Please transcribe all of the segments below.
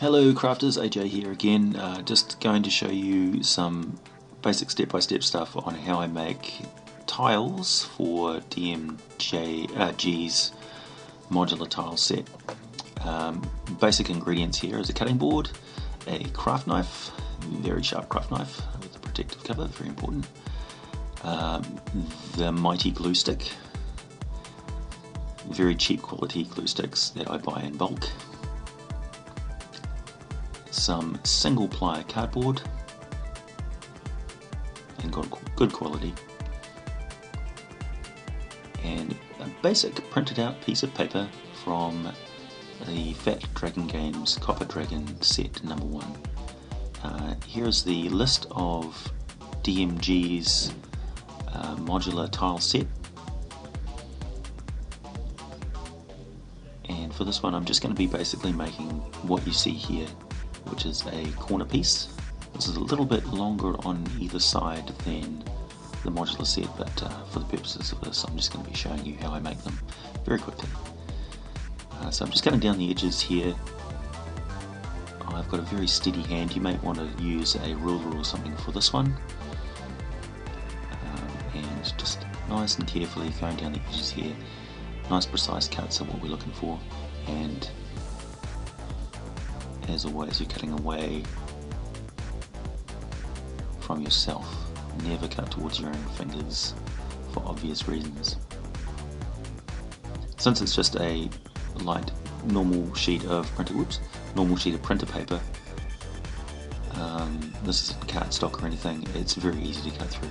Hello crafters, AJ here again, just going to show you some basic step-by-step stuff on how I make tiles for DMG's modular tile set. Basic ingredients here is a cutting board, a craft knife, very sharp craft knife with a protective cover, very important, the Mighty Gluestick, very cheap quality glue sticks that I buy in bulk, some single ply cardboard and good quality, and a basic printed out piece of paper from the Fat Dragon Games Copper Dragon set number 1. Here's the list of DMG's modular tile set, and for this one I'm just going to be basically making what you see here, which is a corner piece. This is a little bit longer on either side than the modular set, but for the purposes of this I'm just going to be showing you how I make them very quickly. So I'm just cutting down the edges here. I've got a very steady hand. You may want to use a ruler or something for this one, and just nice and carefully going down the edges here. Nice precise cuts are what we're looking for, and as always you're cutting away from yourself. Never cut towards your own fingers for obvious reasons. Since it's just a light normal sheet of printer paper, this isn't cardstock or anything, it's very easy to cut through.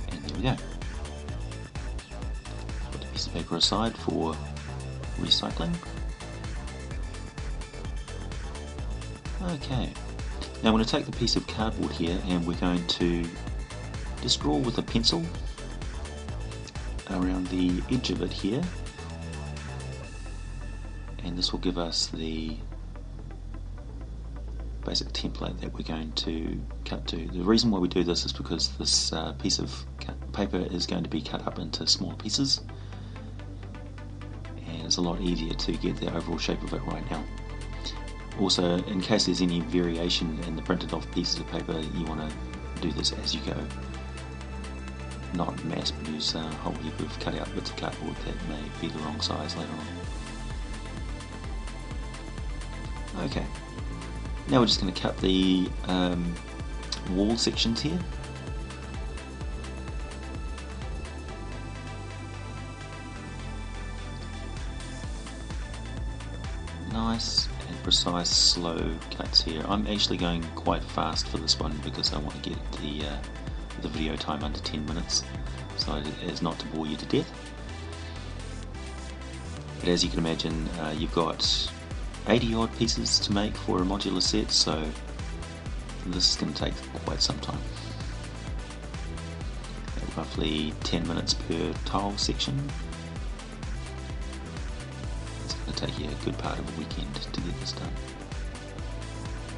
And there we go. Put the piece of paper aside for recycling. Okay, now I'm going to take the piece of cardboard here and we're going to just draw with a pencil around the edge of it here, and this will give us the basic template that we're going to cut to. The reason why we do this is because this piece of paper is going to be cut up into smaller pieces, and it's a lot easier to get the overall shape of it right now. Also, in case there's any variation in the printed off pieces of paper, you want to do this as you go, not mass produce a whole heap of cut out bits of cardboard that may be the wrong size later on. Okay, now we're just going to cut the wall sections here. Nice and precise, slow cuts here. I'm actually going quite fast for this one because I want to get the video time under 10 minutes, so as not to bore you to death. But as you can imagine, you've got 80 odd pieces to make for a modular set, so this is going to take quite some time. At roughly 10 minutes per tile section. It's going to take you a good part of a weekend to get this done.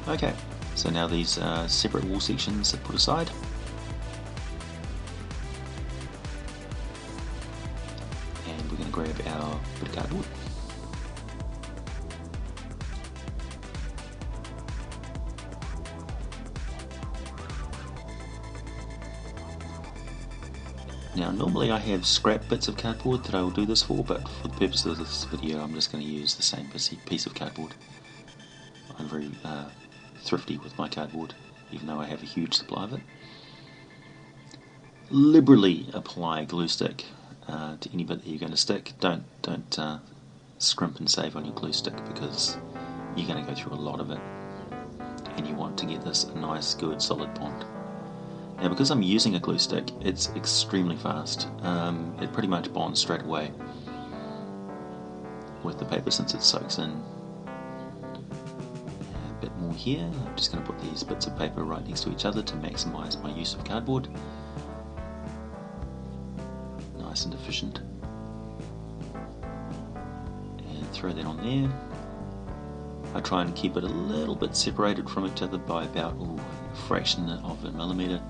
Okay, so now these separate wall sections are put aside. And we're going to grab our bit of cardboard. Now normally I have scrap bits of cardboard that I will do this for, but for the purpose of this video I'm just going to use the same piece of cardboard. I'm very thrifty with my cardboard, even though I have a huge supply of it. Liberally apply glue stick to any bit that you're going to stick. Don't scrimp and save on your glue stick, because you're going to go through a lot of it and you want to get this a nice good solid bond. Now because I'm using a glue stick, it's extremely fast. It pretty much bonds straight away with the paper since it soaks in. A bit more here. I'm just going to put these bits of paper right next to each other to maximise my use of cardboard. Nice and efficient. And throw that on there. I try and keep it a little bit separated from each other by about a fraction of a millimetre.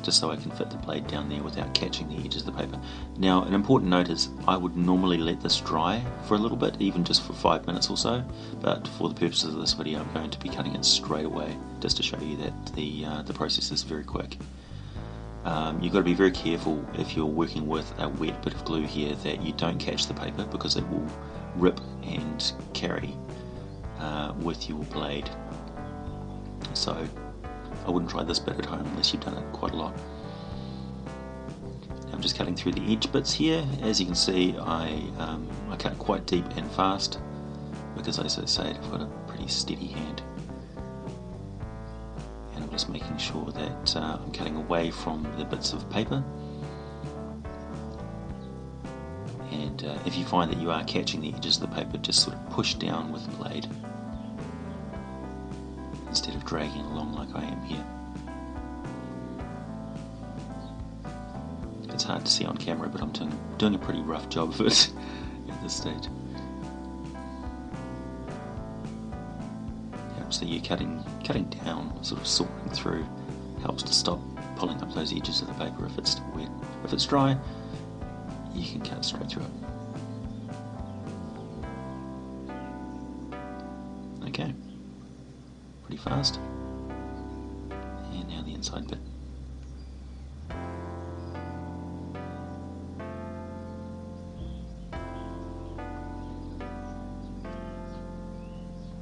just so I can fit the blade down there without catching the edges of the paper. Now, an important note is I would normally let this dry for a little bit, even just for 5 minutes or so, but for the purposes of this video I'm going to be cutting it straight away, just to show you that the process is very quick. You've got to be very careful if you're working with a wet bit of glue here that you don't catch the paper, because it will rip and carry with your blade. So I wouldn't try this bit at home unless you've done it quite a lot. I'm just cutting through the edge bits here. As you can see, I cut quite deep and fast because, as I said, I've got a pretty steady hand. And I'm just making sure that I'm cutting away from the bits of paper. And if you find that you are catching the edges of the paper, just sort of push down with the blade instead of dragging along like I am here. It's hard to see on camera, but I'm doing a pretty rough job of it at this stage. So you're cutting down, sort of sawing through, helps to stop pulling up those edges of the paper if it's still wet. If it's dry, you can cut straight through it. Okay, pretty fast. And now the inside bit.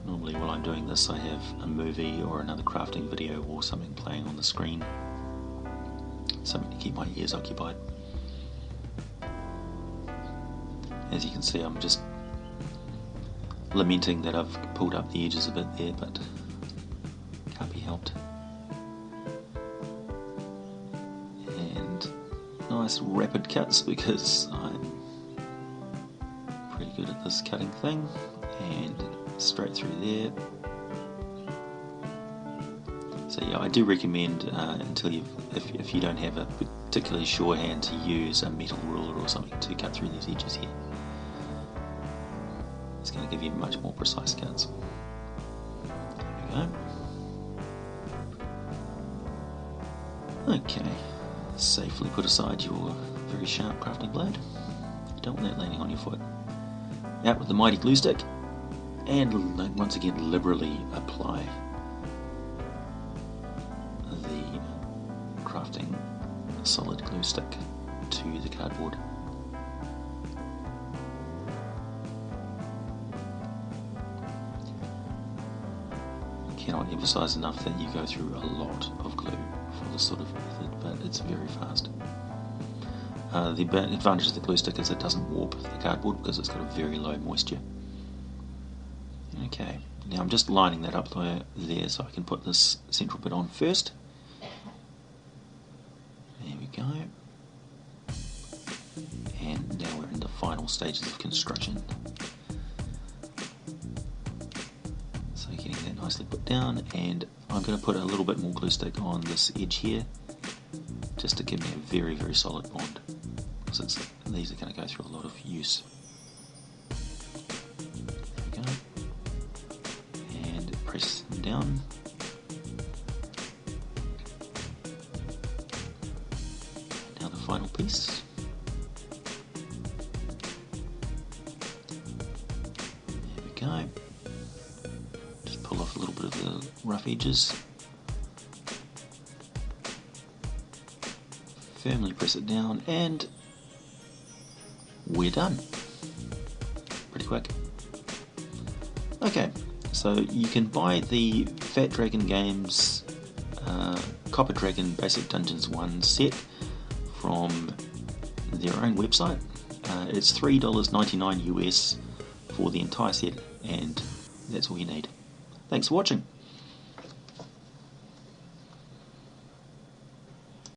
Normally while I'm doing this I have a movie or another crafting video or something playing on the screen, something to keep my ears occupied. As you can see, I'm just lamenting that I've pulled up the edges a bit there, but can't be helped. And nice rapid cuts because I'm pretty good at this cutting thing, and straight through there. So yeah, I do recommend if you don't have a particularly sure hand, to use a metal ruler or something to cut through these edges here. It's going to give you much more precise cuts. There we go. Okay, safely put aside your very sharp crafting blade. You don't want that landing on your foot. Out with the Mighty Gluestick, and once again liberally apply the crafting solid glue stick to the cardboard. Cannot emphasize enough that you go through a lot of glue for this sort of method, but it's very fast. The advantage of the glue stick is it doesn't warp the cardboard because it's got a very low moisture. Okay, now I'm just lining that up there so I can put this central bit on first. There we go. And now we're in the final stages of construction. So getting that nicely put down, and I'm going to put a little bit more glue stick on this edge here, just to give me a very, very solid bond, because these are going to go through a lot of use. There we go. And press them down. Now the final piece. There we go. Just pull off a little bit of the rough edges. Firmly press it down, and we're done. Pretty quick. Okay, so you can buy the Fat Dragon Games Copper Dragon Basic Dungeons 1 set from their own website. It's $3.99 US for the entire set, and that's all you need. Thanks for watching.